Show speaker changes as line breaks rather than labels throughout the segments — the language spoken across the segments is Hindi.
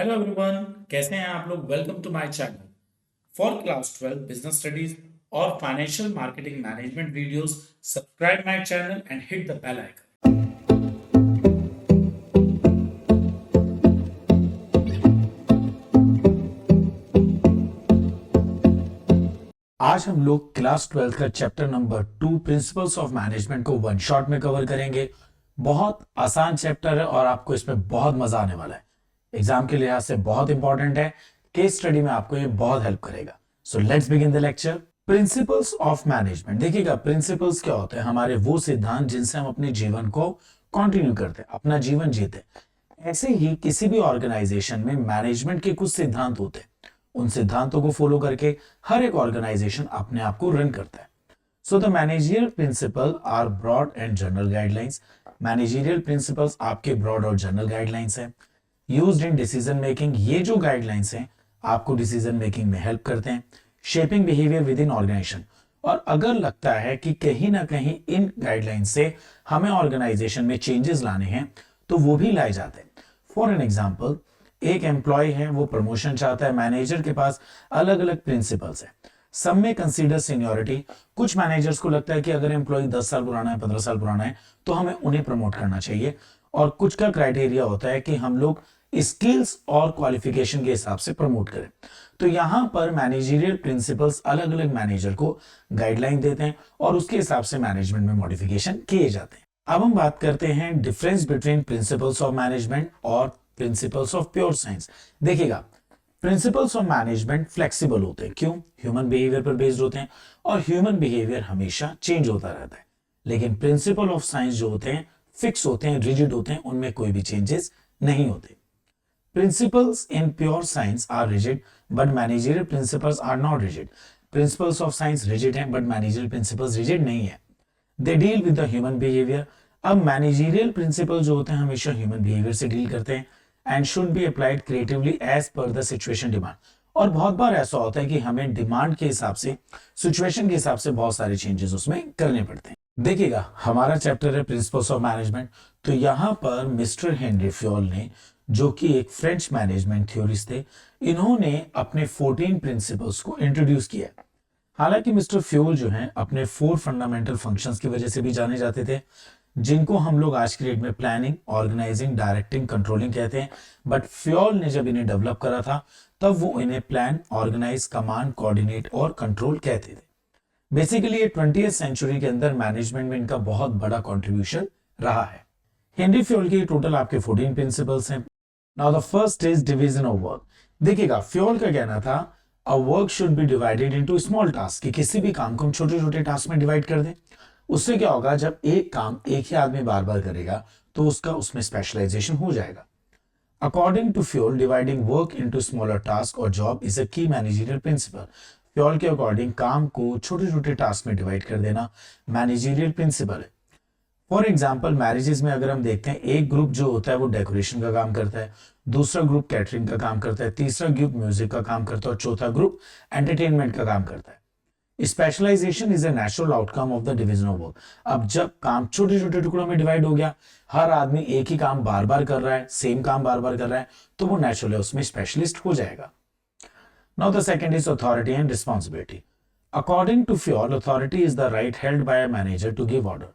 हेलो एवरीवन, कैसे हैं आप लोग। Welcome to my channel for class 12 business studies और financial marketing management videos. Subscribe my channel and hit the bell icon. आज हम लोग क्लास 12 का chapter number 2 principles of management को वन शॉट में कवर करेंगे। बहुत आसान चैप्टर है और आपको इसमें बहुत मजा आने वाला है। एग्जाम के लिहाज से बहुत इंपॉर्टेंट है। केस स्टडी में आपको ये बहुत हेल्प करेगा। So let's begin the lecture. Principles of management. देखिएगा, प्रिंसिपल्स क्या होते हैं? हमारे वो सिद्धांत जिनसे हम अपने जीवन को कंटिन्यू करते हैं, अपना जीवन जीते हैं। ऐसे ही किसी भी ऑर्गेनाइजेशन में मैनेजमेंट के कुछ सिद्धांत होते हैं। उन सिद्धांतों को फॉलो करके हर एक ऑर्गेनाइजेशन अपने आप को रन करता है। So the managerial principle are broad and general guidelines. Managerial principles आपके ब्रॉड और जनरल गाइडलाइंस हैं यूज्ड इन डिसीजन मेकिंग। ये जो गाइडलाइंस हैं आपको डिसीजन मेकिंग में हेल्प करते हैं। Shaping behaviour within organisation. और अगर लगता है कि कहीं ना कहीं इन गाइडलाइंस से हमें ऑर्गेनाइजेशन में चेंजेस लाने हैं तो वो भी लाए जाते हैं। फॉर एन एग्जाम्पल, एक एम्प्लॉय है, वो प्रमोशन चाहता है। मैनेजर के पास अलग अलग प्रिंसिपल्स है। सब में कंसीडर सीनियोरिटी। कुछ मैनेजर्स को लगता है कि अगर एम्प्लॉय 10 साल पुराना है, 15 साल पुराना है तो हमें उन्हें प्रमोट करना चाहिए। और कुछ का क्राइटेरिया होता है कि हम लोग स्किल्स और क्वालिफिकेशन के हिसाब से प्रमोट करें। तो यहां पर मैनेजरियल प्रिंसिपल्स अलग अलग मैनेजर को गाइडलाइन देते हैं और उसके हिसाब से मैनेजमेंट में मॉडिफिकेशन किए जाते हैं। अब हम बात करते हैं difference between principles of management और प्रिंसिपल्स ऑफ प्योर साइंस। देखिएगा, प्रिंसिपल्स ऑफ मैनेजमेंट फ्लेक्सिबल होते हैं। क्यों? ह्यूमन बिहेवियर पर बेस्ड होते हैं और ह्यूमन बिहेवियर हमेशा चेंज होता रहता है। लेकिन प्रिंसिपल ऑफ साइंस जो होते हैं फिक्स होते हैं, रिजिड होते हैं, उनमें कोई भी चेंजेस नहीं होते। Principles in pure science are rigid, but managerial principles are not rigid. Principles of science rigid हैं, but managerial principles rigid नहीं है। They deal with the human behavior. अब managerial principles जो होते हैं हमेशा human behavior से deal करते हैं and should be applied creatively as per the situation demand. और बहुत बार ऐसा होता है कि हमें डिमांड के हिसाब से, सिचुएशन के हिसाब से बहुत सारे चेंजेस उसमें करने पड़ते हैं। देखिएगा, हमारा चैप्टर है प्रिंसिपल्स ऑफ मैनेजमेंट। तो यहां पर मिस्टर हेनरी फ्योल ने, जो कि एक फ्रेंच मैनेजमेंट थ्योरिस्ट थे, इन्होंने अपने 14 प्रिंसिपल्स को इंट्रोड्यूस किया। हालांकि मिस्टर फ्योल जो हैं अपने 4 फंडामेंटल फंक्शंस की वजह से भी जाने जाते थे, जिनको हम लोग आज की डेट में प्लानिंग, ऑर्गेनाइजिंग, डायरेक्टिंग, कंट्रोलिंग कहते हैं। बट फ्योल ने जब इन्हें डेवलप करा था तब वो इन्हें प्लान, ऑर्गेनाइज, कमांड, कोऑर्डिनेट और कंट्रोल कहते थे। बेसिकली ये 20th सेंचुरी के अंदर मैनेजमेंट में इनका बहुत बड़ा कंट्रीब्यूशन रहा है। हेनरी फ्योल के टोटल आपके 14 प्रिंसिपल्स हैं। Now the first is division of work. देखिएगा, फ्योल का कहना था a work should be divided into small task, कि किसी भी काम को हम छोटे छोटे टास्क में डिवाइड कर दें। उससे क्या होगा, जब एक काम एक ही आदमी बार बार करेगा तो उसका उसमें स्पेशलाइजेशन हो जाएगा। According to Fayol, dividing work into smaller task और job is a key managerial principle. Fayol के अकॉर्डिंग काम को छोटे छोटे टास्क में डिवाइड कर देना मैनेजरियल प्रिंसिपल है। फॉर एग्जाम्पल, मैरिजेस में अगर हम देखते हैं, एक ग्रुप जो होता है वो डेकोरेशन का काम करता है, दूसरा ग्रुप कैटरिंग का काम करता है, तीसरा ग्रुप म्यूजिक का काम करता है और चौथा ग्रुप एंटरटेनमेंट का काम करता है। Specialisation is a natural outcome of the division of work. अब जब काम छोटे छोटे टुकड़ों में डिवाइड हो गया, हर आदमी एक ही काम बार बार कर रहा है, सेम काम बार बार कर रहा है, तो वो नेचुरली उसमें स्पेशलिस्ट हो जाएगा। Now the second is authority and responsibility. According to Fayol, authority is the right held by a manager to give order.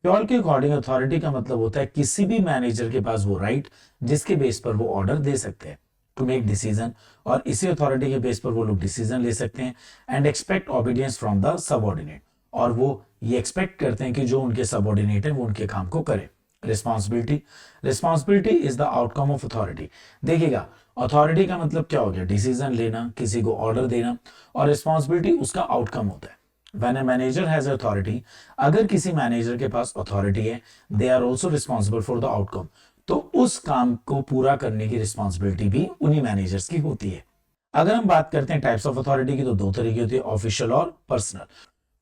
Fayol के अकॉर्डिंग अथॉरिटी का मतलब होता है किसी भी मैनेजर के पास वो राइट जिसके बेस पर वो ऑर्डर दे सकते हैं टू मेक डिसीजन, और इसी अथॉरिटी के बेस पर वो लोग डिसीजन ले सकते हैं and expect obedience from the subordinate, और वो ये एक्सपेक्ट करते हैं कि जो उनके सबऑर्डिनेट है वो उनके काम को करे। Responsibility, responsibility is the outcome of authority. देखिएगा, अथॉरिटी का मतलब क्या हो गया, डिसीजन लेना, किसी को ऑर्डर देना, और रिस्पॉन्सिबिलिटी उसका आउटकम होता है। When a manager has authority, अगर किसी मैनेजर के पास अथॉरिटी है, they are also responsible for the outcome, तो उस काम को पूरा करने की रिस्पॉन्सिबिलिटी भी उन्हीं मैनेजर्स की होती है। अगर हम बात करते हैं टाइप्स ऑफ अथॉरिटी की, तो 2 तरीके होती है, ऑफिशियल और personal.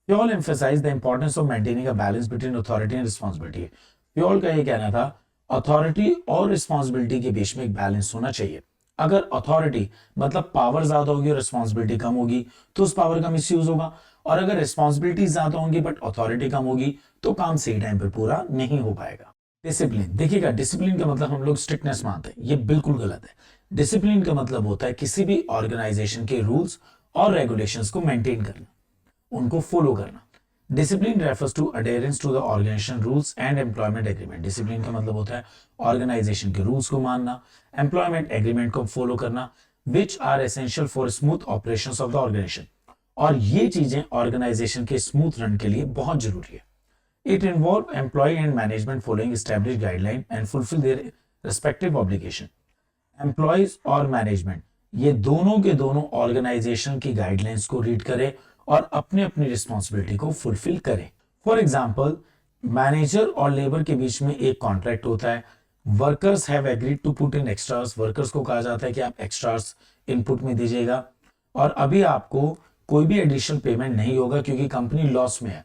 Fayol emphasise the importance of maintaining a balance between authority and responsibility. Fayol का ये कहना था अथॉरिटी और रिस्पॉन्सिबिलिटी के बीच में एक बैलेंस होना चाहिए। अगर अथॉरिटी मतलब पावर ज्यादा होगी और रिस्पॉन्सिबिलिटी कम होगी तो उस पावर का मिसयूज होगा, और अगर रिस्पॉन्सिबिलिटी ज्यादा होंगी बट अथॉरिटी कम होगी तो काम सही टाइम पर पूरा नहीं हो पाएगा। डिसिप्लिन, देखिएगा, डिसिप्लिन का मतलब हम लोग स्ट्रिक्टनेस मानते हैं, ये बिल्कुल गलत है। डिसिप्लिन का मतलब होता है किसी भी ऑर्गेनाइजेशन के रूल्स और रेगुलेशंस को मेंटेन करना, उनको फॉलो करना। Discipline refers to adherence to the organisation rules and employment agreement. Discipline का मतलब होता है ऑर्गेनाइजेशन के रूल्स को मानना, एम्प्लॉयमेंट एग्रीमेंट को फॉलो करना, which are essential for smooth operations of the organisation. और ये चीजें ऑर्गेनाइजेशन के स्मूथ रन के लिए बहुत जरूरी है। It involve employee and management following established guideline and fulfil their respective obligation. Employees और मैनेजमेंट ये दोनों के दोनों ऑर्गेनाइजेशन की गाइडलाइंस को रीड करें और अपने अपनी रिस्पॉन्सिबिलिटी को फुलफिल करें। फॉर एग्जाम्पल, मैनेजर और लेबर के बीच में एक कॉन्ट्रैक्ट होता है। Workers have agreed to put in extras. Workers को कहा जाता है कि आप एक्स्ट्रास इनपुट में दीजिएगा और अभी आपको कोई भी एडिशनल पेमेंट नहीं होगा क्योंकि कंपनी लॉस में है।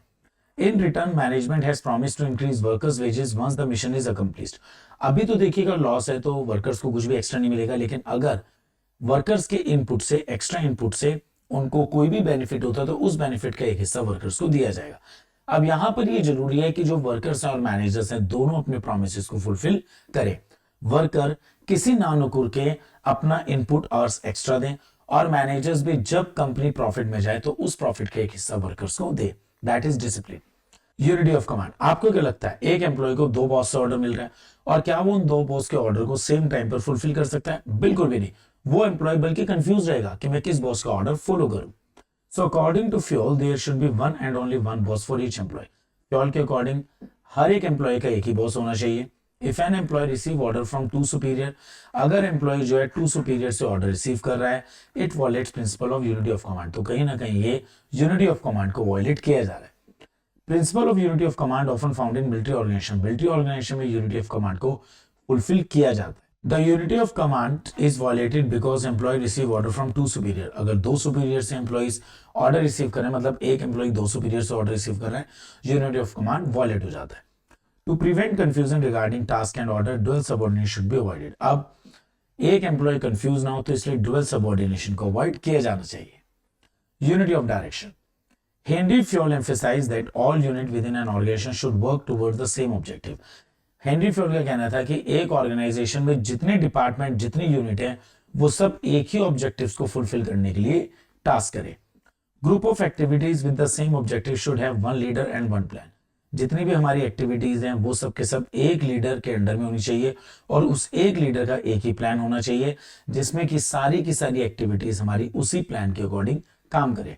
In return management has promised to increase workers wages once the mission is accomplished. अभी तो देखिएगा लॉस है तो वर्कर्स को कुछ भी एक्स्ट्रा नहीं मिलेगा, लेकिन अगर वर्कर्स के इनपुट से, एक्स्ट्रा इनपुट से उनको कोई भी बेनिफिट होता है तो उस बेनिफिट का एक हिस्सा वर्कर्स को दिया जाएगा। अब यहां पर ये जरूरी है कि जो वर्कर्स हैं और मैनेजर्स हैं दोनों अपने प्रोमिसेस को फुलफिल करें। वर्कर किसी नानुकुर के अपना इनपुट आवर्स एक्स्ट्रा दें और मैनेजर्स भी जब कंपनी प्रॉफिट में जाए तो उस प्रॉफिट का एक हिस्सा वर्कर्स को दे। That is discipline. Unity of command. आपको क्या लगता है, एक एम्प्लॉय को दो बॉस से ऑर्डर मिल रहा है और क्या वो उन दो बॉस के ऑर्डर को सेम टाइम पर फुलफिल कर सकता है? बिल्कुल भी नहीं। वो एम्प्लॉय बल्कि कंफ्यूज रहेगा कि मैं किस बॉस का ऑर्डर फॉलो करूं। So according to Fayol there should be one and only one boss for each employee. Fayol के अकॉर्डिंग हर एक एम्प्लॉय का एक ही बॉस होना चाहिए। If an employee receive order from two superior, अगर एम्प्लॉय जो है टू सुपीरियर से ऑर्डर रिसीव कर रहा है, it violates principle of unity of command. तो कहीं ना कहीं ये यूनिटी ऑफ कमांड को वॉयलेट किया जा रहा है। Principle of unity of command often found in military organisation. Military organisation में यूनिटी ऑफ कमांड को फुलफिल किया जाता है। The unity of command is violated because employee receive order from two superior. अगर दो सुपीरियर से एम्प्लॉइज ऑर्डर रिसीव कर रहे हैं, मतलब एक एम्प्लॉय दो सुपीरियर से ऑर्डर रिसीव कर रहा है, यूनिटी ऑफ कमांड वॉयलेट हो जाता है। To prevent confusion regarding task and order, dual subordination should be avoided. अब एक एम्प्लॉय कंफ्यूज ना हो तो इसलिए डुअल सबऑर्डिनेशन को अवॉइड किया जाना चाहिए। Unity of direction. Henry Fayol emphasized that all unit within an organization should work towards the same objective. Henry Fayol का कहना था कि एक ऑर्गेनाइजेशन में जितने डिपार्टमेंट, जितनी यूनिट है, वो सब एक ही ऑब्जेक्टिव्स को फुलफिल करने के लिए टास्क करें। Group of activities with the same objective should have one leader and one plan. जितनी भी हमारी एक्टिविटीज हैं वो सब के सब एक लीडर के अंडर में होनी चाहिए और उस एक लीडर का एक ही प्लान होना चाहिए जिसमें कि सारी की सारी एक्टिविटीज हमारी उसी प्लान के अकॉर्डिंग काम करे।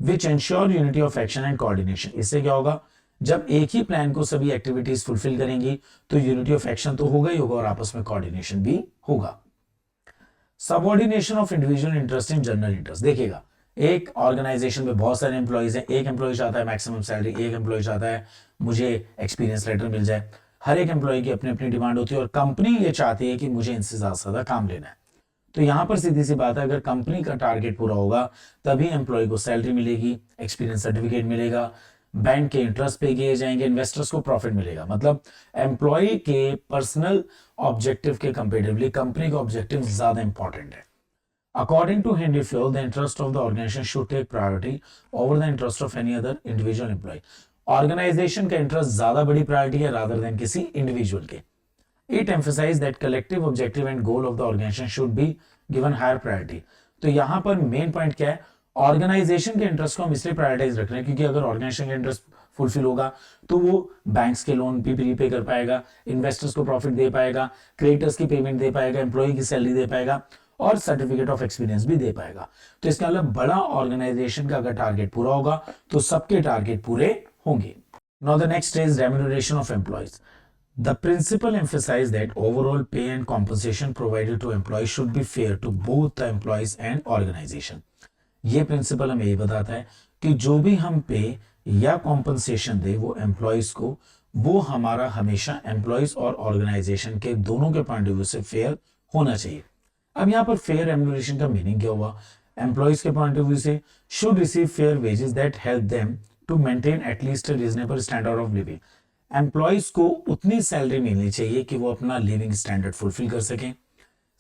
Which ensure unity of action and coordination. इससे क्या होगा, जब एक ही प्लान को सभी एक्टिविटीज फुलफिल करेंगी तो यूनिटी ऑफ एक्शन तो होगा ही होगा और आपस में कोऑर्डिनेशन भी होगा। Subordination of individual interest in general interest. देखिएगा, एक ऑर्गेनाइजेशन में बहुत सारे एम्प्लॉइज हैं। एक एम्प्लॉय चाहता है मैक्सिमम सैलरी, एक एम्प्लॉय चाहता है मुझे एक्सपीरियंस लेटर मिल जाए। हर एक एम्प्लॉय की अपनी अपनी डिमांड होती है और कंपनी ये चाहती है कि मुझे इनसे ज्यादा काम लेना है। तो यहां पर सीधी सी बात है, अगर कंपनी का टारगेट पूरा होगा तभी एम्प्लॉय को सैलरी मिलेगी, एक्सपीरियंस सर्टिफिकेट मिलेगा, बैंक के इंटरेस्ट पे किए जाएंगे, इन्वेस्टर्स को प्रॉफिट मिलेगा। मतलब एम्प्लॉय के पर्सनल ऑब्जेक्टिव के कंपेरेटिवली कंपनी का ऑब्जेक्टिव ज्यादा इंपॉर्टेंट है। According to Henri Fayol, the interest of the organisation should take priority over the interest of any other individual employee. Organisation का इंटरेस्ट ज्यादा बड़ी प्रायोरिटी है रादर देन किसी इंडिविजुअल के। It emphasized that collective objective and goal of the organization should be given higher priority. तो यहां पर मेन पॉइंट क्या है, ऑर्गेनाइजेशन के इंटरेस्ट को हम इसलिए प्रायोरिटाइज रख रहे हैं क्योंकि अगर ऑर्गेनाइजेशन का इंटरेस्ट फुलफिल होगा तो वो बैंक्स के लोन भी प्रीपे कर पाएगा, इन्वेस्टर्स को प्रॉफिट दे पाएगा, क्रेडिटर्स की पेमेंट दे पाएगा, एम्प्लॉय की सैलरी दे पाएगा और सर्टिफिकेट ऑफ एक्सपीरियंस भी दे पाएगा। तो इसका मतलब बड़ा ऑर्गेनाइजेशन का अगर टारगेट पूरा होगा तो सबके टारगेट पूरे होंगे। Now the next is remuneration of employees. The principle emphasized that overall pay and compensation provided to employees should be fair to both the employees and organization. ये प्रिंसिपल हमें ये बताता है कि जो भी हम पे या कॉम्पनसेशन दे वो एम्प्लॉयज को, वो हमारा हमेशा एम्प्लॉयज और ऑर्गेनाइजेशन के दोनों के पॉइंट ऑफ व्यू से फेयर होना चाहिए। अब यहाँ पर फेयर रेम्यूनरेशन का मीनिंग क्या हुआ, एम्प्लॉयज के पॉइंट ऑफ व्यू से should receive fair wages that help them to maintain at least a reasonable standard of living. Employees को उतनी सैलरी मिलनी चाहिए कि वो अपना लिविंग स्टैंडर्ड फुलफिल कर सकें।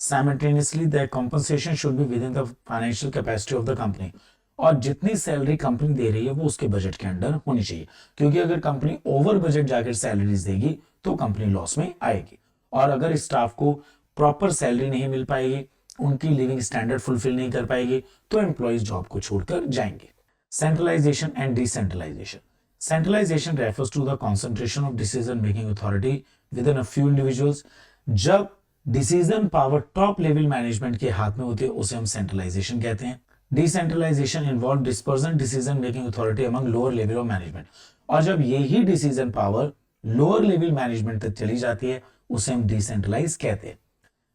Simultaneously that compensation should be with in the financial capacity of the company. और जितनी सैलरी कंपनी दे रही है वो उसके बजट के अंडर होनी चाहिए, क्योंकि अगर कंपनी ओवर बजट जाकर सैलरीज देगी तो कंपनी लॉस में आएगी। और अगर स्टाफ को प्रॉपर सैलरी नहीं मिल पाएगी उनकी लिविंग स्टैंडर्ड फुलफिल नहीं कर पाएगी तो एम्प्लॉयज जॉब को छोड़कर जाएंगे। Centralisation and decentralisation. Centralisation refers to the concentration of decision making authority within a few individuals. जब decision power top level management के हाथ में होती है उसे हम सेंट्रलाइजेशन कहते हैं। Decentralisation involve dispersion decision making authority among lower level of management. और जब यही decision power lower level management तक चली जाती है उसे हम डिसेंट्रलाइज कहते हैं।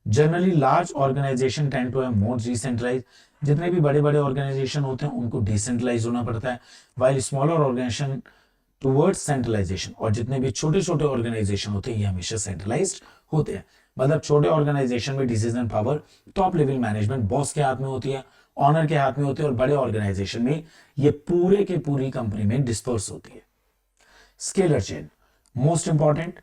Generally large organisation tend to have more decentralise. जितने भी बड़े बड़े ऑर्गेनाइजेशन होते हैं उनको डिसेंट्रलाइज होना पड़ता है, while smaller organisation towards centralisation. और जितने भी छोटे छोटे ऑर्गेनाइजेशन होते हैं ये हमेशा सेंट्रलाइज्ड होते हैं। मतलब छोटे ऑर्गेनाइजेशन में decision power top level management boss के हाथ में होती है, ऑनर के हाथ में होती है, और बड़े ऑर्गेनाइजेशन में ये पूरे के पूरी कंपनी में डिस्पर्स होती है। Scalar chain most important.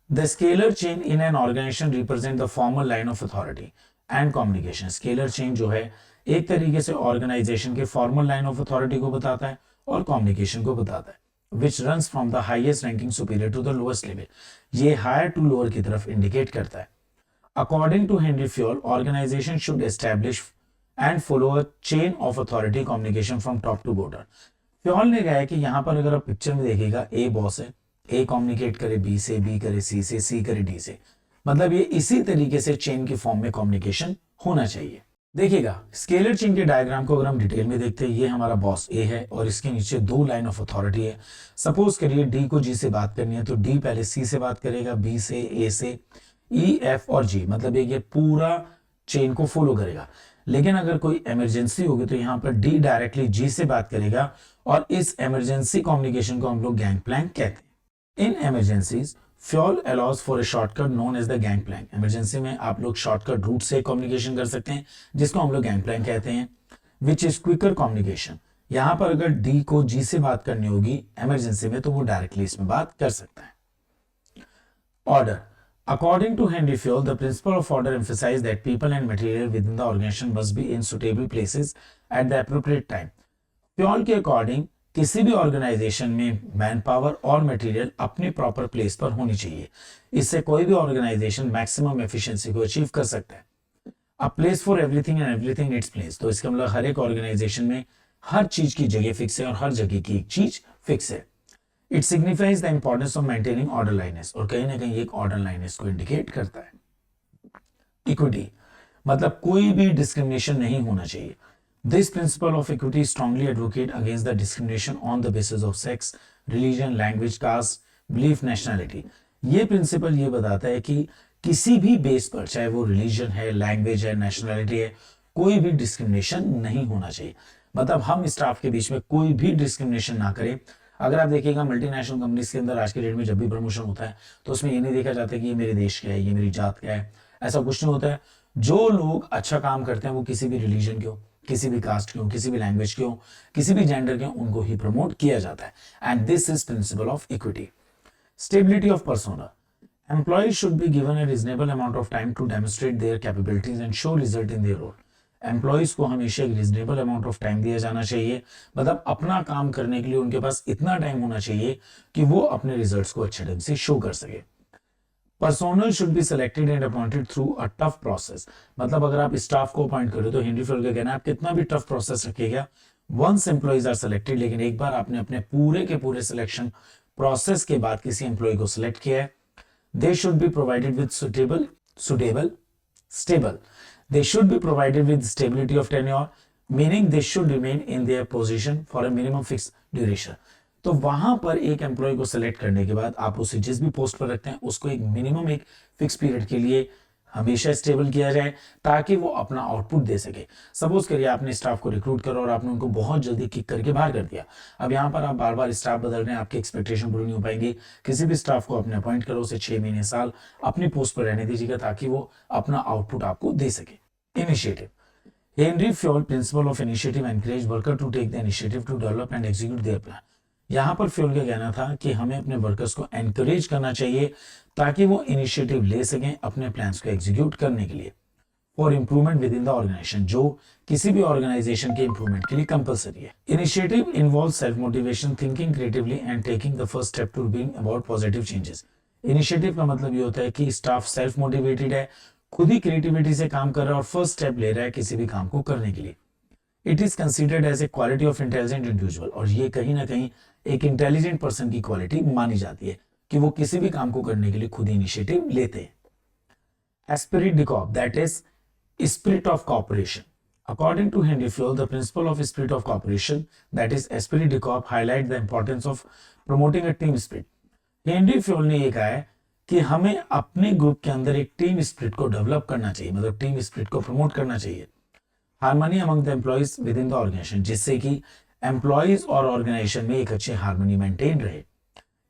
The scalar chain in an organisation represent the formal line of authority and communication. Scalar chain जो है एक तरीके से ऑर्गेनाइजेशन के फॉर्मल लाइन ऑफ अथॉरिटी को बताता है और कम्युनिकेशन को बताता है, which runs from the highest ranking superior to the lowest level। ये higher to lower की तरफ इंडिकेट करता है। According to Henry Fayol, organization should establish and follow a chain of authority communication from top to bottom। Fayol ने कहा है कि यहाँ पर अगर आप पिक्चर में देखिएगा, ए बॉस है, ए कम्युनिकेट करे बी से, बी करे सी से, सी करे डी से। मतलब ये इसी तरीके से चेन की फॉर्म में कम्युनिकेशन होना चाहिए। देखिएगा स्केलर चेन के डायग्राम को अगर हम डिटेल में देखते हैं, ये हमारा बॉस ए है और इसके नीचे दो लाइन ऑफ अथॉरिटी है। सपोज करिए डी को जी से बात करनी है तो डी पहले सी से बात करेगा, बी से, ए से, ई, एफ और जी। मतलब ये पूरा चेन को फॉलो करेगा। लेकिन अगर कोई इमरजेंसी होगी तो यहाँ पर डी डायरेक्टली जी से बात करेगा और इस इमरजेंसी कम्युनिकेशन को हम लोग गैंग प्लैंक कहते हैं। In emergencies Fayol allows for a shortcut known as the gang plank. Emergency में आप लोग शॉर्टकट रूट से कम्युनिकेशन कर सकते हैं जिसको हम लोग गैंग प्लैंक कहते हैं, विच इज क्विकर कम्युनिकेशन। यहाँ पर अगर डी को जी से बात करनी होगी इमरजेंसी में तो वो डायरेक्टली इसमें बात कर सकता है। Order. According to Henry Fayol, the principle of order emphasizes that people and material within the organization must be in suitable places at the appropriate time। Fayol के अकॉर्डिंग किसी भी ऑर्गेनाइजेशन में मैन पावर और मटेरियल अपनी प्रॉपर प्लेस पर होनी चाहिए। इससे कोई भी ऑर्गेनाइजेशन मैक्सिमम एफिशिएंसी को अचीव कर सकता है। A place for everything and everything its place. तो इसका मतलब हर एक ऑर्गेनाइजेशन में हर चीज की जगह फिक्स है और हर जगह की एक चीज फिक्स है। It signifies the importance of maintaining orderliness. और कहीं ना कहीं एक ऑर्डर लाइनेस को इंडिकेट करता है। इक्विटी मतलब कोई भी डिस्क्रिमिनेशन नहीं होना चाहिए। This principle of equity strongly advocate against the discrimination on the basis of sex, religion, language, caste, belief, nationality। ये प्रिंसिपल ये बताता है कि किसी भी बेस पर, चाहे वो रिलीजन है, लैंग्वेज है, नेशनैलिटी है, कोई भी डिस्क्रिमिनेशन नहीं होना चाहिए। मतलब हम स्टाफ के बीच में कोई भी डिस्क्रिमिनेशन ना करें। अगर आप देखिएगा मल्टीनेशनल कंपनीज के अंदर आज के डेट में जब भी प्रमोशन होता है तो उसमें ये नहीं देखा जाता कि ये मेरे देश का है, ये मेरी जात का है, ऐसा कुछ नहीं होता है। जो लोग अच्छा काम करते हैं वो किसी भी रिलीजन के हो, किसी भी कास्ट के हो, किसी भी लैंग्वेज के हो, किसी भी जेंडर के हो, उनको ही प्रमोट किया जाता है। And this is principle of equity. Stability of personnel. Employees should be given a reasonable amount of time to demonstrate their capabilities and show result in their role. Employees को हमेशा एक रीजनेबल अमाउंट ऑफ टाइम दिया जाना चाहिए। मतलब अपना काम करने के लिए उनके पास इतना टाइम होना चाहिए कि वो अपने रिजल्ट्स को अच्छे ढंग से शो कर सके। Personnel should be selected and appointed through a tough process. मतलब अगर आप स्टाफ को अपॉइंट करो तो हेनरी फयोल का कहना है आप कितना भी टफ प्रोसेस रखिएगा, वंस एम्प्लॉइज आर सिलेक्टेड, लेकिन एक बार आपने अपने पूरे के पूरे सिलेक्शन प्रोसेस के बाद किसी एम्प्लॉय को सिलेक्ट किया है, they should be provided with stable they should be provided with stability of tenure, meaning they should remain in their position for a minimum fixed duration। तो वहां पर एक एम्प्लॉय को सिलेक्ट करने के बाद आप उसे जिस भी पोस्ट पर रखते हैं उसको एक मिनिमम एक फिक्स पीरियड के लिए हमेशा स्टेबल किया जाए ताकि वो अपना आउटपुट दे सके। सपोज करिए आपने स्टाफ को रिक्रूट करा और आपने उनको बहुत जल्दी किक करके बाहर कर दिया। अब यहाँ पर आप बार बार स्टाफ बदल रहे हैं, आपकी एक्सपेक्टेशन पूरी नहीं हो पाएंगी। किसी भी स्टाफ को अपने अपॉइंट करो, उसे 6 महीने साल अपनी पोस्ट पर रहने दीजिएगा ताकि वो अपना आउटपुट आपको दे सके। Initiative. Henri Fayol principle of initiative encourage worker to take the initiative to develop and execute their plan. यहाँ पर फ्योल का कहना था कि हमें अपने वर्कर्स को एनकरेज करना चाहिए ताकि वो इनिशिएटिव ले सकें अपने प्लान्स को एग्जीक्यूट करने के लिए। For improvement within the organisation, जो किसी भी ऑर्गेनाइजेशन के इंप्रूवमेंट के लिए कंपलसरी है। Initiative involve self motivation, thinking creatively and taking the first step to bring about positive changes. Initiative का मतलब ये होता है कि स्टाफ सेल्फ मोटिवेटेड है, खुद ही क्रिएटिविटी से काम कर रहा है और फर्स्ट स्टेप ले रहा है किसी भी काम को करने के लिए। It is considered as a quality of intelligent individual, और ये कहीं ना कहीं एक इंटेलिजेंट पर्सन की क्वालिटी मानी जाती है कि वो किसी भी काम को करने के लिए खुद ही इनिशिएटिव लेते हैं। Spirit D corp, that is spirit of cooperation. According to Henry Fayol, the principle of spirit of cooperation, that is esprit de corps, highlight the importance of promoting a team spirit. Henry Fayol ने ये कहा है कि हमें अपने ग्रुप के अंदर एक टीम स्पिरिट को डेवलप करना चाहिए, मतलब टीम स्पिरिट को प्रमोट करना चाहिए। Harmony among the employees within the organisation, जिससे कि एम्प्लॉइज और ऑर्गेनाइजेशन में एक अच्छी हार्मनी मेंटेन रहे।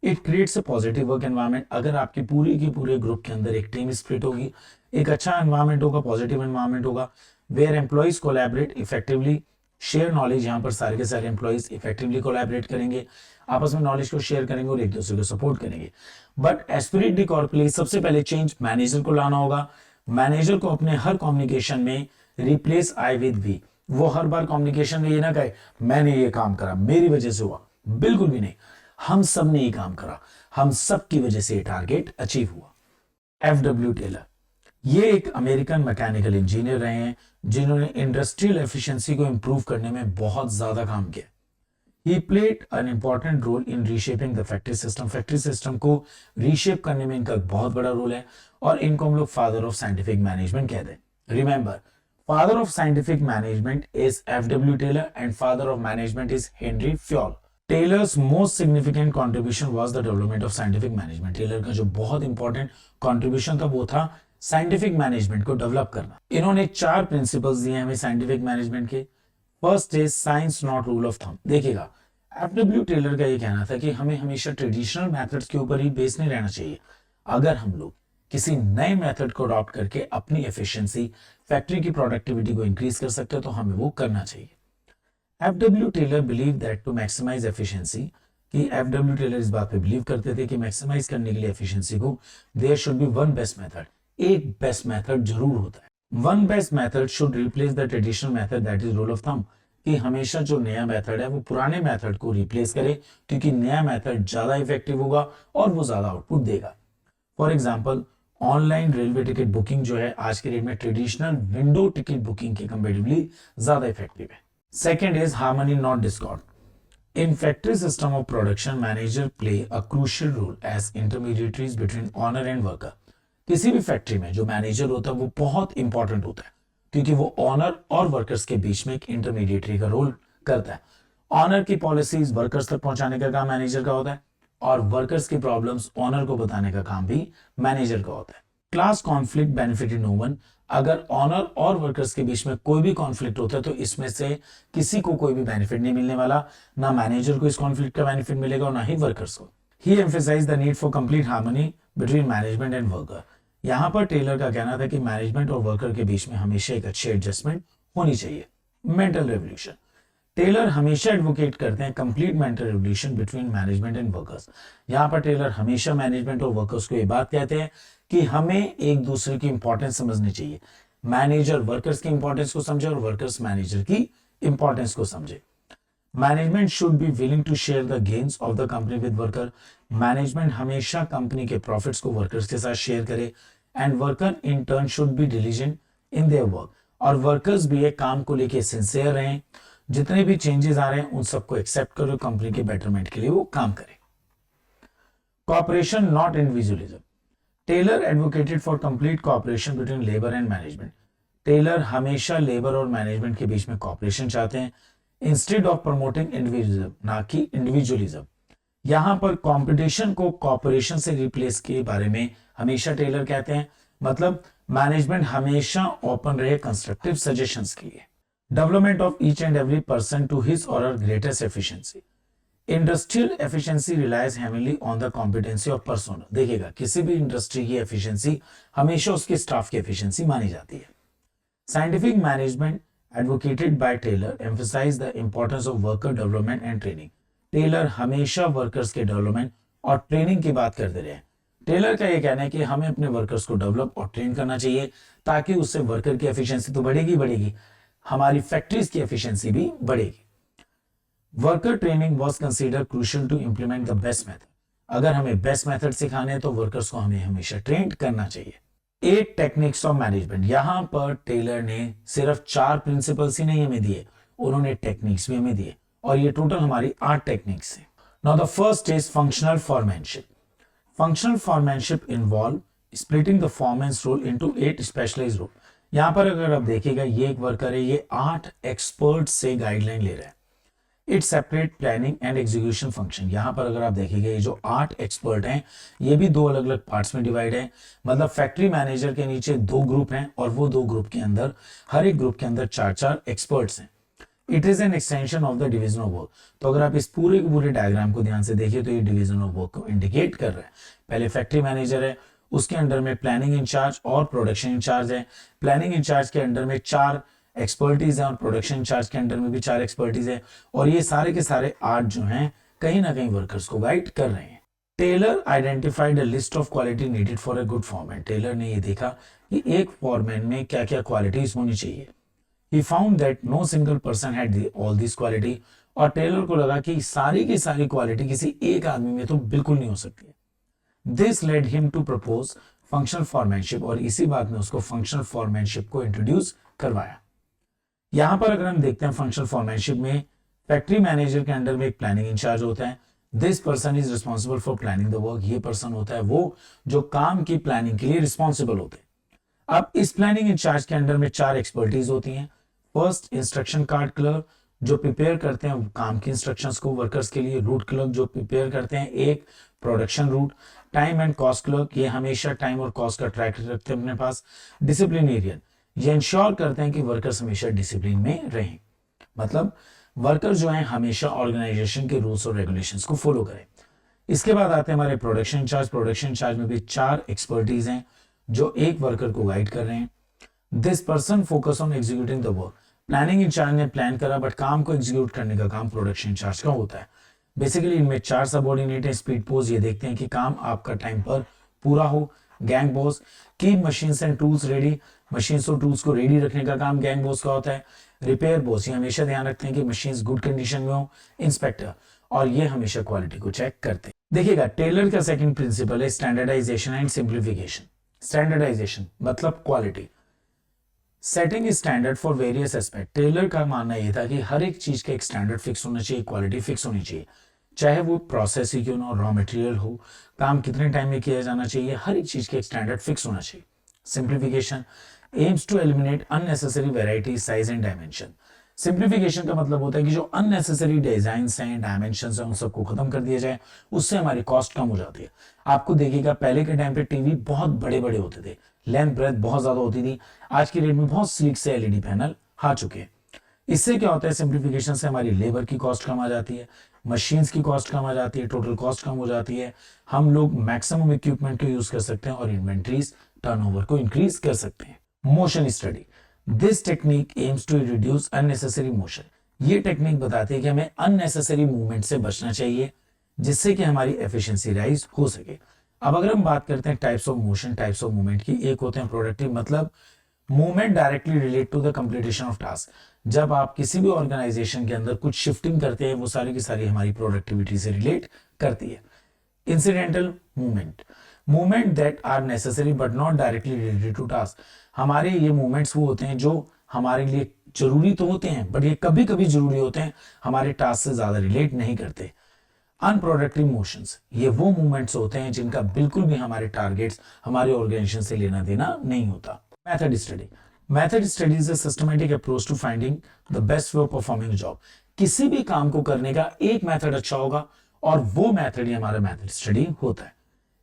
It creates a positive work environment, अगर आपकी पूरी की पूरे ग्रुप के अंदर एक टीम स्पिरिट होगी, एक अच्छा एनवायरनमेंट होगा, पॉजिटिव एनवायरनमेंट होगा, where employees collaborate effectively, share knowledge, यहाँ पर सारे के सारे एम्प्लॉइज इफेक्टिवली कोलैबोरेट करेंगे, आपस में नॉलेज को शेयर करेंगे और एक दूसरे को सपोर्ट करेंगे। बट एस्पिरिट डी कॉर्प के लिए सबसे पहले चेंज मैनेजर को लाना होगा। मैनेजर को अपने हर कम्युनिकेशन में रिप्लेस आई विद वी, वो हर बार कम्युनिकेशन में ये ना कहे मैंने ये काम करा, मेरी वजह से हुआ, बिल्कुल भी नहीं, हम सब ने ये काम करा, हम सब की वजह से ये टारगेट अचीव हुआ। एफडब्ल्यू टेलर, ये एक अमेरिकन मैकेनिकल इंजीनियर रहे हैं जिन्होंने इंडस्ट्रियल एफिशिएंसी को इंप्रूव करने में बहुत ज्यादा काम किया। He played an important role in reshaping the factory system, factory system को रीशेप करने में इनका बहुत बड़ा रोल है, और इनको हम लोग फादर ऑफ साइंटिफिक मैनेजमेंट कहते हैं। Remember, father of scientific management is F W Taylor and father of management is Henri Fayol. Taylor's most significant contribution was the development of scientific management. Taylor का जो बहुत इंपॉर्टेंट कॉन्ट्रीब्यूशन था वो था साइंटिफिक मैनेजमेंट को डेवलप करना। इन्होंने 4 प्रिंसिपल्स दिए हमें साइंटिफिक मैनेजमेंट के। First is science not rule of thumb. देखिएगा, एफडब्ल्यू टेलर का ये कहना था कि हमें हमेशा ट्रेडिशनल मेथड्स के ऊपर ही बेस नहीं रहना चाहिए। अगर हम लोग किसी नए मेथड को अडॉप्ट करके अपनी एफिशिएंसी, फैक्ट्री की प्रोडक्टिविटी को इंक्रीज कर सकते हैं तो हमें वो करना चाहिए। F W Taylor believe that to maximise efficiency, कि एफडब्ल्यू टेलर इस बात पे बिलीव करते थे कि मैक्सिमाइज करने के लिए एफिशिएंसी को there should be one best method, एक बेस्ट मेथड जरूर होता है। One best method should replace the traditional method, that is rule of thumb, कि हमेशा जो नया मेथड है वो पुराने मेथड को रिप्लेस करे, क्योंकि नया मेथड ज्यादा इफेक्टिव होगा और वो ज्यादा आउटपुट देगा। For example, online railway ticket booking जो है आज के डेट में ट्रेडिशनल विंडो टिकट बुकिंग के कंपेरेटिवली ज्यादा इफेक्टिव है। Second is harmony not Discord. In factory system of production, manager play a crucial role as intermediaries between owner and worker. किसी भी फैक्ट्री में जो मैनेजर होता है वो बहुत इंपॉर्टेंट होता है, क्योंकि वो ऑनर और वर्कर्स के बीच में एक इंटरमीडिएटरी का रोल करता है। ऑनर की पॉलिसीज वर्कर्स तक पहुंचाने का काम मैनेजर का होता है, और वर्कर्स की प्रॉब्लम्स ऑनर को बताने का काम भी मैनेजर का होता है। Class conflict benefited no one. अगर ऑनर और वर्कर्स के बीच में कोई भी कॉन्फ्लिक्ट होता है तो इसमें से किसी को कोई भी बेनिफिट नहीं मिलने वाला, ना मैनेजर को इस कॉन्फ्लिक्ट का बेनिफिट मिलेगा और ना ही वर्कर्स को। He emphasise the need for complete harmony between management and worker. यहां पर टेलर का कहना था कि मैनेजमेंट और वर्कर के बीच में हमेशा एक अच्छी एडजस्टमेंट होनी चाहिए। मेंटल रेवोल्यूशन, टेलर हमेशा एडवोकेट करते हैं complete mental revolution between management and workers. यहां पर टेलर हमेशा मैनेजमेंट और वर्कर्स को ये बात कहते हैं कि हमें एक दूसरे की इंपॉर्टेंस समझनी चाहिए। मैनेजर वर्कर्स की इंपॉर्टेंस को समझे और वर्कर्स मैनेजर की इंपॉर्टेंस को समझे। Management should be willing to share the gains of the company with worker. Management हमेशा कंपनी के प्रॉफिट्स को वर्कर्स के साथ शेयर करे, and worker in turn should be diligent in their work. और वर्कर्स भी एक काम को लेके सिंसियर रहें, जितने भी चेंजेस आ रहे हैं उन सबको एक्सेप्ट करो, कंपनी के बेटरमेंट के लिए वो काम करें। Cooperation not individualism. Taylor advocated for complete cooperation between labour and management. Taylor हमेशा लेबर और मैनेजमेंट के बीच में कॉपरेशन चाहते हैं, इंस्टेड ऑफ प्रमोटिंग इंडिविजुअलिज्म, ना कि इंडिविजुअलिज्म। यहां पर कंपटीशन को कॉपरेशन से रिप्लेस के बारे में हमेशा टेलर कहते हैं, मतलब मैनेजमेंट हमेशा ओपन रहे कंस्ट्रक्टिव सजेशंस के लिए। Development of each and every person to his or her greatest efficiency. Industrial efficiency relies heavily on the competency of person. देखिएगा, किसी भी इंडस्ट्री की एफिशिएंसी हमेशा उसके स्टाफ की एफिशिएंसी मानी जाती है। Scientific management advocated by Taylor emphasise the importance of worker development and training. Taylor हमेशा वर्कर्स के डेवलपमेंट और ट्रेनिंग की बात करते रहे। टेलर का यह कहना है कि हमें अपने वर्कर्स को डेवलप और ट्रेन करना चाहिए, ताकि उससे वर्कर की एफिशिएंसी तो बढ़ेगी, हमारी फैक्ट्रीज की एफिशिएंसी भी बढ़ेगी। Worker training was consider crucial to implement the best method. अगर हमें बेस्ट मेथड सिखाने हैं तो वर्कर्स को हमें हमेशा ट्रेन करना चाहिए। 8 टेक्निक्स ऑफ मैनेजमेंट। यहां पर टेलर ने सिर्फ 4 प्रिंसिपल्स ही नहीं हमें दिए, उन्होंने टेक्निक्स भी हमें दिए और ये टोटल हमारी 8 टेक्निक्स है। Now the first is functional foremanship. Functional foremanship involve splitting the foreman's role into 8 specialized role. यहां पर अगर आप देखिएगा ये एक वर्कर है, ये 8 एक्सपर्ट से गाइडलाइन ले रहा है। It separate planning and execution function. यहां पर अगर आप देखेंगे ये जो 8 एक्सपर्ट हैं ये भी 2 अलग अलग पार्ट्स में डिवाइड है। मतलब फैक्ट्री मैनेजर के नीचे 2 ग्रुप हैं और वो 2 ग्रुप के अंदर हर एक ग्रुप के अंदर 4-4 एक्सपर्ट्स हैं। It is an extension of the division of work. तो अगर आप इस पूरे के पूरे डायग्राम को ध्यान से देखिए तो ये डिवीजन ऑफ वर्क को इंडिकेट कर रहा है। पहले फैक्ट्री मैनेजर है, उसके अंडर में प्लानिंग इंचार्ज और प्रोडक्शन इंचार्ज है। प्लानिंग इंचार्ज के अंडर में 4 एक्सपर्टीज है और प्रोडक्शन इंचार्ज के अंडर में भी 4 एक्सपर्टीज है और ये सारे के सारे 8 जो हैं कहीं ना कहीं वर्कर्स को गाइड कर रहे हैं। Taylor identified a list of quality needed for a good foreman. Taylor ने ये देखा कि एक फॉरमैन में क्या क्या क्वालिटीज होनी चाहिए। He found that no single person had all these quality और टेलर को लगा कि सारी की सारी क्वालिटी किसी एक आदमी में तो बिल्कुल नहीं हो सकती। This led him to propose functional foremanship और इसी बात ने उसको functional foremanship को इंट्रोड्यूस करवाया। यहां पर अगर हम देखते हैं फंक्शनल फॉरमैनशिप में फैक्ट्री मैनेजर के अंडर में एक प्लानिंग इंचार्ज होता है। This person is responsible for planning the work. ये पर्सन होता है वो जो काम की प्लानिंग के लिए रिस्पॉन्सिबल होते हैं। अब इस प्लानिंग इंचार्ज के अंडर में 4 एक्सपर्टीज होती हैं। फर्स्ट इंस्ट्रक्शन कार्ड क्लर्क जो प्रिपेयर करते हैं काम की इंस्ट्रक्शंस को वर्कर्स के लिए। रूट क्लर्क जो प्रिपेयर करते हैं एक production route. Time and cost clerk ये हमेशा टाइम और कॉस्ट का ट्रैक रखते हैं अपने पास। डिसिप्लिनेरियन ये इंश्योर करते हैं कि वर्कर्स हमेशा डिसिप्लिन में रहें। मतलब वर्कर जो हैं हमेशा ऑर्गेनाइजेशन के रूल्स और रेगुलेशंस को फॉलो करें। इसके बाद आते हैं हमारे प्रोडक्शन इंचार्ज। प्रोडक्शन इंचार्ज में भी 4 एक्सपर्टीज हैं जो एक वर्कर को गाइड कर रहे हैं। This person focus on executing the work. Planning incharge ने प्लान करा बट काम को एग्जीक्यूट करने का काम प्रोडक्शन इंचार्ज का होता है। बेसिकली इनमें 4 सबऑर्डिनेट है। स्पीड पोस्ट ये देखते हैं कि काम आपका टाइम पर पूरा हो। Gang boss keep machines and tools ready. Machines और टूल्स को रेडी रखने का काम गैंग बॉस का होता है। रिपेयर बॉस ये हमेशा ध्यान रखते हैं कि मशीन्स गुड कंडीशन में हो। इंस्पेक्टर और ये हमेशा क्वालिटी को चेक करते हैं। देखिएगा टेलर का सेकंड प्रिंसिपल है स्टैंडर्डाइजेशन एंड सिंप्लीफिकेशन। स्टैंडर्डाइजेशन मतलब quality. Setting standard for various aspect. Taylor का मानना यह था कि हर एक चीज का एक स्टैंडर्ड फिक्स होना चाहिए, क्वालिटी फिक्स होनी चाहिए, चाहे वो प्रोसेस ही क्यों ना हो, रॉ मटेरियल हो, काम कितने टाइम में किया जाना चाहिए, हर एक चीज का एक स्टैंडर्ड फिक्स होना चाहिए। Simplification aims to eliminate unnecessary variety size and dimension. Simplification का मतलब होता है कि जो अननेसेसरी डिजाइन हैं, डायमेंशन हैं, उन सबको खत्म कर दिया जाए, उससे हमारी कॉस्ट कम हो जाती है। आपको देखिएगा पहले के टाइम पे टीवी बहुत बड़े बड़े होते थे, लेंथ ब्रेथ बहुत ज्यादा होती थी। आज की डेट में बहुत स्लिक से एलईडी पैनल आ चुके हैं। इससे क्या होता है, सिंप्लीफिकेशन से हमारी लेबर की कॉस्ट कम आ जाती है, मशीन्स की कॉस्ट कम आ जाती है, टोटल कॉस्ट कम हो जाती है। हम लोग मैक्सिमम इक्विपमेंट को यूज कर सकते हैं और इन्वेंट्रीज टर्नओवर को इंक्रीज कर सकते हैं। Motion study this technique aims to reduce unnecessary motion. ये टेक्निक बताती है कि हमें अननेसेसरी मूवमेंट से बचना चाहिए जिससे कि हमारी एफिशिएंसी राइज हो सके। अब अगर हम बात करते हैं types of motion, types of movement की, एक होते हैं प्रोडक्टिव मतलब movement directly relate to the completion of task. जब आप किसी भी ऑर्गेनाइजेशन के अंदर कुछ शिफ्टिंग करते हैं वो सारी की सारी हमारी प्रोडक्टिविटी से रिलेट करती है। Incidental movement movement that are necessary but not directly related to task. हमारे ये मूवमेंट्स वो होते हैं जो हमारे लिए जरूरी तो होते हैं बट ये कभी कभी जरूरी होते हैं, हमारे टास्क से ज्यादा रिलेट नहीं करते। अनप्रोडक्टिव मोशंस ये वो मूवमेंट्स होते हैं जिनका बिल्कुल भी हमारे टारगेट्स, हमारे ऑर्गेनाइजेशन से लेना देना नहीं होता। Method study method study is a systematic approach to finding the best way of performing job. किसी भी काम को करने का एक मेथड अच्छा होगा और वो मेथड ही हमारा मेथड स्टडी होता है।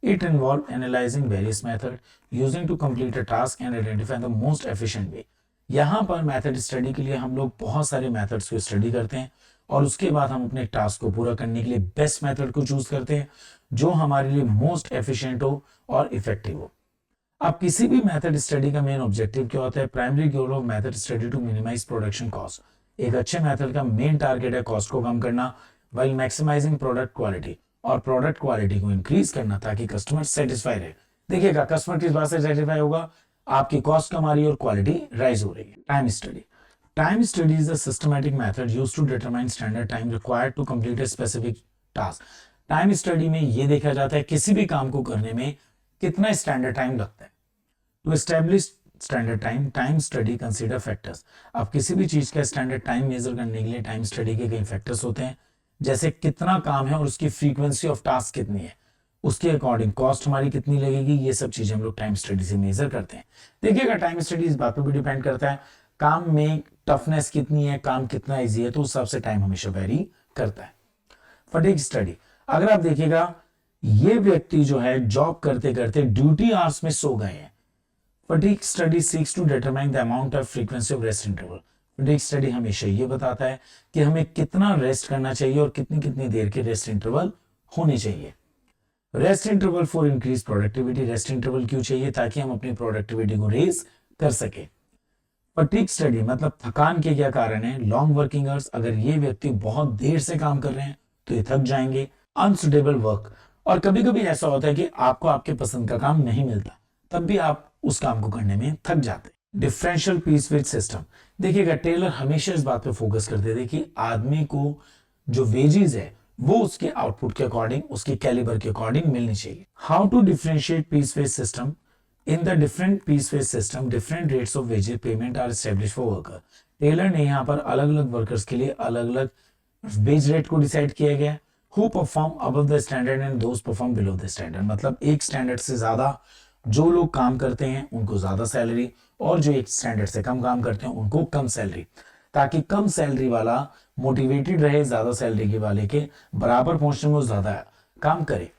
It involve analysing various method using to complete a task and identify the most efficient way. यहां पर मेथड स्टडी के लिए हम लोग बहुत सारे मेथड्स को स्टडी करते हैं और उसके बाद हम अपने टास्क को पूरा करने के लिए बेस्ट मेथड को चूज करते हैं जो हमारे लिए मोस्ट एफिशिएंट हो और इफेक्टिव हो। अब किसी भी मेथड स्टडी का मेन ऑब्जेक्टिव क्या होता है? Primary goal of method study to minimise production cost. एक अच्छे मेथड का मेन टारगेट है कॉस्ट को कम करना व्हाइल मैक्सिमाइजिंग प्रोडक्ट क्वालिटी, और प्रोडक्ट क्वालिटी को इंक्रीज करना ताकि कस्टमर सेटिस्फाई रहे। देखिएगा कस्टमर किस बात से सेटिस्फाई होगा, आपकी कॉस्ट कम आ रही है और क्वालिटी राइज हो रही है। Time study time study is a systematic method used to determine standard time required to complete a specific task. Time study में यह देखा जाता है किसी भी काम को करने में कितना स्टैंडर्ड टाइम लगता है। To establish standard time, time study consider factors. अब किसी भी चीज का स्टैंडर्ड टाइम मेजर करने के लिए टाइम स्टडी के कई फैक्टर्स होते हैं, जैसे कितना काम है और उसकी फ्रीक्वेंसी ऑफ टास्क कितनी है, उसके अकॉर्डिंग कॉस्ट हमारी कितनी लगेगी, ये सब चीजें हम लोग टाइम स्टडी से मेजर करते हैं। देखिएगा टाइम स्टडी इस बात पर भी डिपेंड करता है काम में टफनेस कितनी है, काम कितना इजी है, तो उस हिसाब से टाइम हमेशा वेरी करता है। फटीग स्टडी, अगर आप देखिएगा ये व्यक्ति जो है जॉब करते करते ड्यूटी आवर्स में सो गए हैं। Fatigue study seeks to determine the amount of frequency of rest interval. Fatigue study हमेशा ये बताता है कि हमें कितना रेस्ट करना चाहिए और कितनी कितनी देर के रेस्ट इंटरवल होने चाहिए। Rest interval for increase productivity, rest interval क्यों चाहिए, ताकि हम अपनी प्रोडक्टिविटी को रेज कर सके। फटीग स्टडी मतलब थकान के क्या कारण है, लॉन्ग वर्किंग आवर्स, अगर ये व्यक्ति बहुत देर से काम कर रहे हैं तो ये थक जाएंगे। अनसुटेबल वर्क, और कभी कभी ऐसा होता है कि आपको आपके पसंद का काम नहीं मिलता, तब भी आप उस काम को करने में थक जाते। डिफरेंशियल पीस वेज सिस्टम, देखिएगा टेलर हमेशा इस बात पे फोकस करते थे कि आदमी को जो वेजेस है वो उसके आउटपुट के अकॉर्डिंग, उसके कैलिबर के अकॉर्डिंग मिलनी चाहिए। How to differentiate piece wage system, in the different piece wage system different rates of wages payment are establish for worker. Taylor ने यहाँ पर अलग अलग वर्कर्स के लिए अलग अलग वेज रेट को डिसाइड किया गया। Who perform above the standard and those perform below the standard, मतलब एक स्टैंडर्ड से ज्यादा जो लोग काम करते हैं उनको ज्यादा सैलरी, और जो एक स्टैंडर्ड से कम काम करते हैं उनको कम सैलरी, ताकि कम सैलरी वाला मोटिवेटेड रहे ज्यादा सैलरी के वाले के बराबर पहुंचने में वो ज्यादा काम करे।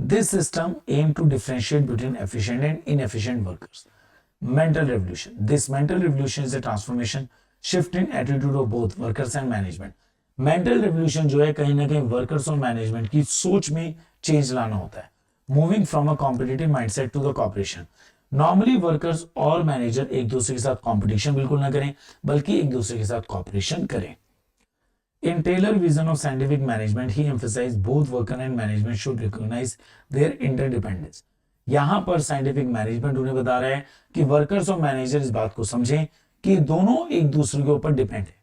This system aim to differentiate between efficient and inefficient workers. Mental revolution, this mental revolution is a transformation shift in attitude of both workers and management. Mental revolution जो है कहीं ना कहीं वर्कर्स और मैनेजमेंट की सोच में चेंज लाना होता है। Moving from a competitive mindset to the cooperation. Normally workers और मैनेजर एक दूसरे के साथ कंपटीशन बिल्कुल ना करें, बल्कि एक दूसरे के साथ कॉपरेशन करें। In Taylor vision of scientific management, he emphasized both worker and management should recognize their interdependence. यहां पर साइंटिफिक मैनेजमेंट उन्हें बता रहा है कि वर्कर्स और मैनेजर इस बात को समझें कि दोनों एक दूसरे के ऊपर डिपेंड है।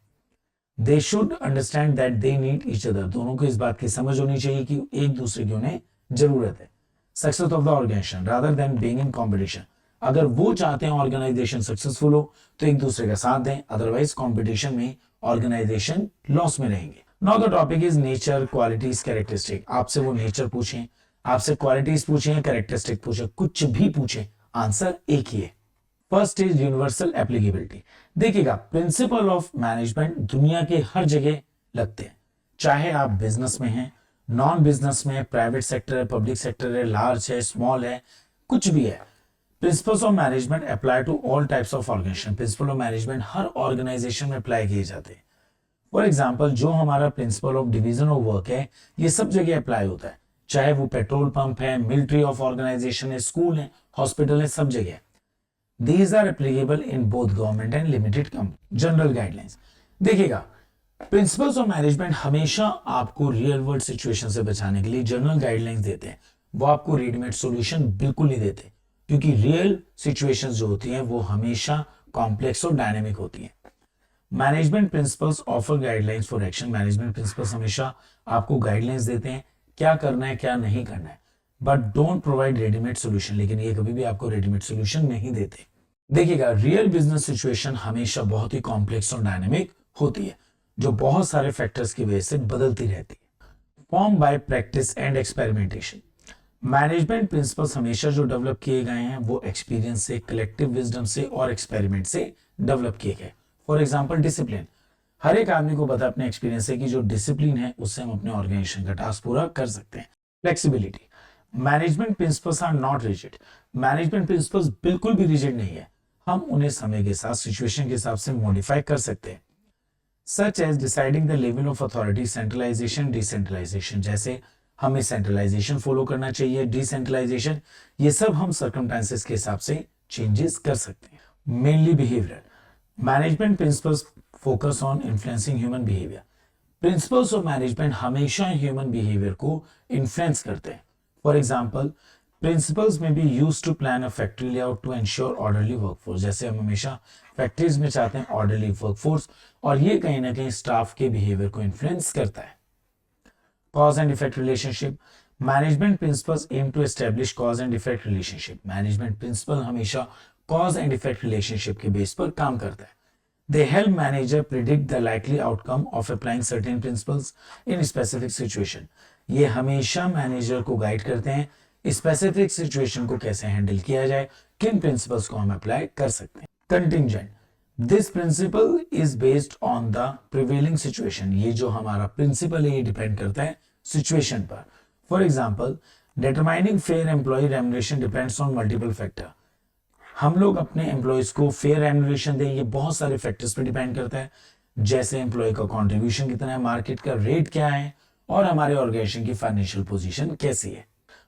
They should understand that they need each other, दोनों को इस बात की समझ होनी चाहिए कि एक दूसरे की उन्हें जरूरत है। Success of the organisation rather than being in competition, अगर वो चाहते हैं ऑर्गेनाइजेशन सक्सेसफुल हो तो एक दूसरे का साथ दें, अदरवाइज कॉम्पिटिशन में ऑर्गेनाइजेशन लॉस में रहेंगे। Now the topic is nature, qualities, characteristic. आपसे वो नेचर पूछें, आपसे क्वालिटीज पूछें, कैरेक्टरिस्टिक पूछें, कुछ भी पूछें, आंसर एक ही है। First is universal applicability. देखिएगा प्रिंसिपल ऑफ मैनेजमेंट दुनिया के हर जगह लगते हैं, चाहे आप बिजनेस में हैं, नॉन बिजनेस में, प्राइवेट सेक्टर है, पब्लिक सेक्टर है, लार्ज है, स्मॉल है, कुछ भी है। Principles of management apply to all types of organisation. Principle of management हर ऑर्गेनाइजेशन में अप्लाई किए जाते हैं। फॉर एग्जाम्पल जो हमारा principle of division of work है, ये सब जगह अप्लाई होता है, चाहे वो पेट्रोल पंप है, मिलिट्री ऑफ ऑर्गेनाइजेशन है, स्कूल है, हॉस्पिटल है, सब जगह। These are applicable in both government and limited company. General guidelines. देखिएगा प्रिंसिपल्स ऑफ मैनेजमेंट हमेशा आपको रियल वर्ल्ड सिचुएशन से बचाने के लिए जनरल गाइडलाइंस देते हैं। वो आपको रेडीमेड सॉल्यूशन बिल्कुल नहीं देते, क्योंकि रियल सिचुएशंस जो होती हैं वो हमेशा कॉम्प्लेक्स और डायनेमिक होती हैं। Management principles offer guidelines for action. Management principles हमेशा आपको गाइडलाइंस देते हैं क्या करना है, क्या नहीं करना है, but don't provide readymade solution. लेकिन ये कभी भी आपको रेडीमेड सोल्यूशन नहीं देते। देखिएगा रियल बिजनेस सिचुएशन हमेशा बहुत ही कॉम्प्लेक्स और डायनेमिक होती है, जो बहुत सारे फैक्टर्स की वजह से बदलती रहती है। Form by practice and experimentation. Management principles हमेशा जो डेवलप किए गए हैं वो एक्सपीरियंस से, कलेक्टिव विजडम से और एक्सपेरिमेंट से डेवलप किए गए। फॉर एग्जाम्पल डिसिप्लिन, हर एक आदमी को पता अपने एक्सपीरियंस से कि जो डिसिप्लिन है उससे हम अपने ऑर्गेनाइजेशन का टास्क पूरा कर सकते हैं। Flexibility, management principles are not rigid. Management principles बिल्कुल भी रिजिड नहीं है, हम उन्हें समय के साथ सिचुएशन के हिसाब से मॉडिफाई कर सकते हैं। Such as deciding the level of authority, centralisation, decentralisation. जैसे हमें सेंट्रलाइजेशन फॉलो करना चाहिए, डिसेंट्रलाइजेशन, ये सब हम सर्कमस्टेंसेस के हिसाब से चेंजेस कर सकते हैं। Mainly behaviour, management principles focus on influencing human behaviour. Principles of management हमेशा ह्यूमन बिहेवियर को इन्फ्लुएंस करते हैं। फॉर एग्जाम्पल प्रिंसिपल्स में be use to plan a factory layout to ensure orderly workforce. जैसे हम हमेशा फैक्ट्रीज में चाहते हैं ऑर्डरली वर्कफोर्स, और ये कहीं ना कहीं स्टाफ के बिहेवियर को इन्फ्लुएंस करता है। Cause and effect relationship, management principles aim to establish cause and effect relationship. Management principle हमेशा कॉज एंड इफेक्ट रिलेशनशिप के बेस पर काम करता है। They help manager predict the likely outcome of applying certain principles in specific situation. ये हमेशा मैनेजर को गाइड करते हैं स्पेसिफिक सिचुएशन को कैसे हैंडल किया जाए, किन प्रिंसिपल्स को हम अप्लाई कर सकते हैं। Contingent, this principle is based on the prevailing situation. ये जो हमारा प्रिंसिपल है ये डिपेंड करता है सिचुएशन पर। For example, determining fair employee remuneration depends on multiple factor. हम लोग अपने एम्प्लॉयज को फेयर रेम्युनरेशन दें, ये बहुत सारे फैक्टर्स पर डिपेंड करता है, जैसे एम्प्लॉय का कंट्रीब्यूशन कितना है, मार्केट का रेट क्या है, और हमारे ऑर्गेनाइजेशन की फाइनेंशियल पोजीशन कैसी है।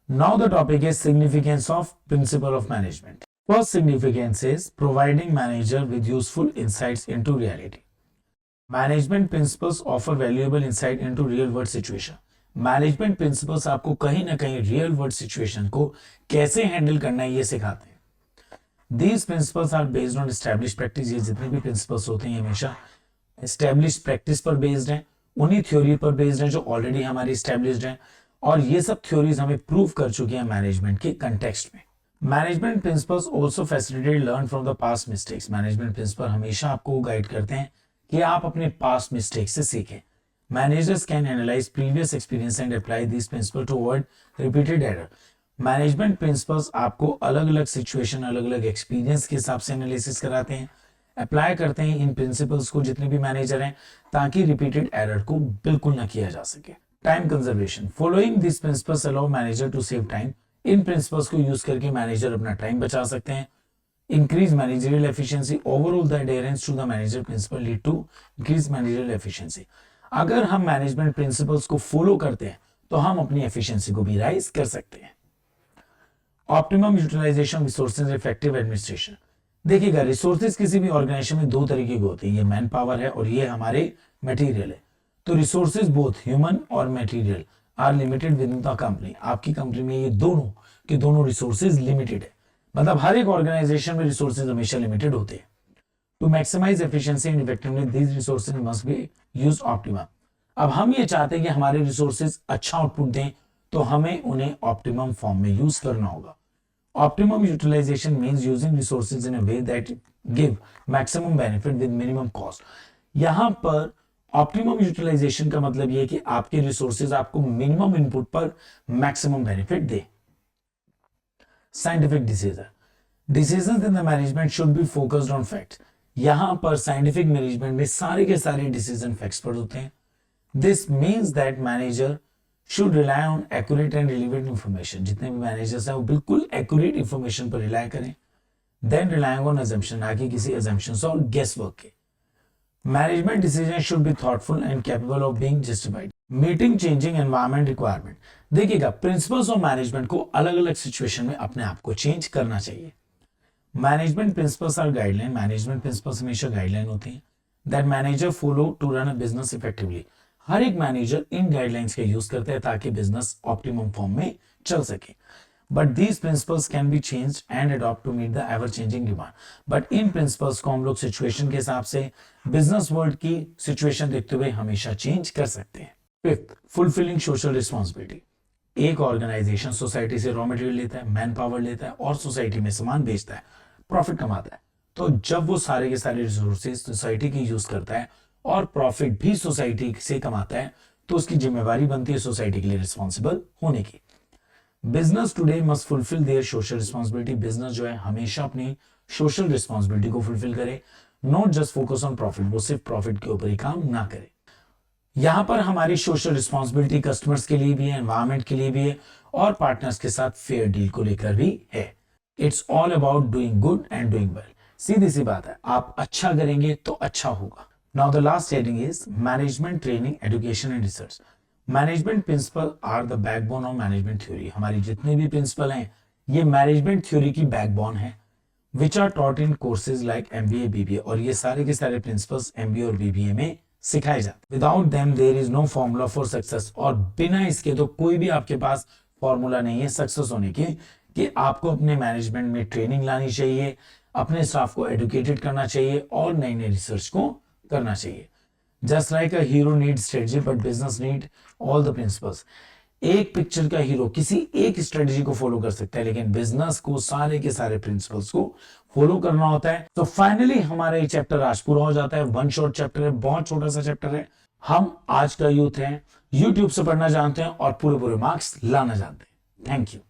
Now the topic is significance of principal of management. First significance is providing manager with useful insights into reality. Management principles offer valuable insight into real world situation. Management principles आपको कहीं ना कहीं रियल वर्ल्ड सिचुएशन को कैसे हैंडल करना है ये सिखाते हैं। These principles are based on established practice। ये जितने भी प्रिंसिपल्स होते हैं हमेशा established practice पर बेस्ड हैं, उन्हीं थ्योरी पर बेस्ड हैं जो ऑलरेडी हमारी established हैं, और ये सब थ्योरीज हमें प्रूव कर चुकी हैं मैनेजमेंट के कंटेक्स्ट में। Management principles also facilitate learn from the past mistakes. Management principle हमेशा आपको गाइड करते हैं कि आप अपने पास्ट मिस्टेक से सीखें। Managers can analyse previous experience and apply this principle to avoid repeated error. Management principles आपको अलग अलग सिचुएशन, अलग अलग एक्सपीरियंस के हिसाब से एनालिसिस कराते हैं, अप्लाई करते हैं इन प्रिंसिपल्स को जितने भी मैनेजर हैं, ताकि रिपीटेड एरर को बिल्कुल ना किया जा सके। Time conservation, following this principles allow manager to save time. इन प्रिंसिपल्स को यूज करके मैनेजर अपना टाइम बचा सकते हैं। Increase managerial efficiency, overall the adherence to the manager principle lead to increase managerial efficiency. अगर हम मैनेजमेंट प्रिंसिपल्स को फॉलो करते हैं तो हम अपनी एफिशिएंसी को भी राइज कर सकते हैं। Optimum utilisation resources, effective administration. देखिएगा, रिसोर्सेज किसी भी ऑर्गेनाइजेशन में दो तरीके के होते हैं, ये मैन पावर है और ये हमारे मटेरियल है। तो रिसोर्सेज बोथ ह्यूमन और material are limited within the company. आपकी कंपनी में ये दोनों के दोनों रिसोर्सेज लिमिटेड है, मतलब हर एक ऑर्गेनाइजेशन में रिसोर्सेज हमेशा लिमिटेड होते हैं। To maximise efficiency and effectiveness these resources must be used optimum. अब हम ये चाहते हैं कि हमारे रिसोर्सेज अच्छा आउटपुट दें, तो हमें उन्हें ऑप्टिमम फॉर्म में यूज करना होगा। Optimum utilization means using resources in a way that give maximum benefit with minimum cost। यहां पर ऑप्टिमम यूटिलाइजेशन का मतलब यह है कि आपके रिसोर्सेज आपको मिनिमम इनपुट पर maximum benefit they. Scientific decision in the management should be focused on facts. यहां पर साइंटिफिक मैनेजमेंट में सारे के सारे डिसीजन फैक्ट्स पर होते हैं। This means that manager should rely on accurate and relevant information। जितने भी मैनेजर्स हैं वो बिल्कुल एक्यूरेट इंफॉर्मेशन पर रिलाय करें। Then relying on assumption, ना कि किसी assumptions और guess work के। Management decisions should be thoughtful and capable of being justified। Meeting changing environment requirement। देखिएगा, प्रिंसिपल्स ऑफ मैनेजमेंट को अलग अलग सिचुएशन में अपने आप को चेंज करना चाहिए। Management principles are guideline. Management principles हमेशा गाइडलाइन होती हैं that manager follow to run a business effectively. हर एक मैनेजर इन गाइडलाइंस का यूज करते हैं ताकि बिजनेस ऑप्टिमम फॉर्म में चल सके। But these principles can be changed and adopt to meet the ever changing demand. But इन प्रिंसिपल्स को हम लोग सिचुएशन के हिसाब से, बिजनेस वर्ल्ड की सिचुएशन देखते हुए हमेशा चेंज कर सकते हैं। Fifth, fulfilling social responsibility. एक ऑर्गेनाइजेशन सोसाइटी से रॉ मटेरियल लेता है, मैन पावर लेता है और सोसाइटी में सामान बेचता है, प्रॉफिट कमाता है। तो जब वो सारे के सारे रिसोर्सेज सोसाइटी की यूज करता है और प्रॉफिट भी सोसाइटी से कमाता है, तो उसकी जिम्मेवारी बनती है सोसाइटी के लिए रिस्पॉन्सिबल होने की। Business today must fulfil their social responsibility. Business जो है हमेशा अपनी सोशल रिस्पॉन्सिबिलिटी को फुलफिल करे, not just focus on profit. वो सिर्फ प्रॉफिट के ऊपर ही काम ना करे। यहां पर हमारी सोशल रिस्पॉन्सिबिलिटी कस्टमर्स के लिए भी है, एनवायरमेंट के लिए भी है और पार्टनर्स के साथ फेयर डील को लेकर भी है। It's all about doing good and doing well. सीधी सी बात है, आप अच्छा करेंगे तो अच्छा होगा। Now the last heading is management training, education and research। Management principle are the backbone of management theory। हमारी जितने भी प्रिंसिपल हैं ये मैनेजमेंट थ्योरी की बैकबोन है, which are taught in courses like MBA, BBA। और ये सारे के सारे प्रिंसिपल्स MBA और BBA में सिखाए जाते हैं। Without them there is no formula for success। और बिना इसके तो कोई भी आपके पास फॉर्मूला नहीं है सक्सेस होने की, कि आपको अपने मैनेजमेंट में ट्रेनिंग लानी चाहिए, अपने स्टाफ को एडुकेटेड करना चाहिए और नई नई रिसर्च को करना चाहिए। Just like a hero need strategy but business need all the principles. एक पिक्चर का हीरो किसी एक स्ट्रेटेजी को फॉलो कर सकता है, लेकिन बिजनेस को सारे के सारे प्रिंसिपल्स को फॉलो करना होता है। तो फाइनली हमारा ये चैप्टर आज पूरा हो जाता है। वन शॉर्ट चैप्टर है, बहुत छोटा सा चैप्टर है। हम आज का यूथ है, यूट्यूब से पढ़ना जानते हैं और पूरे पूरे मार्क्स लाना जानते हैं। Thank you.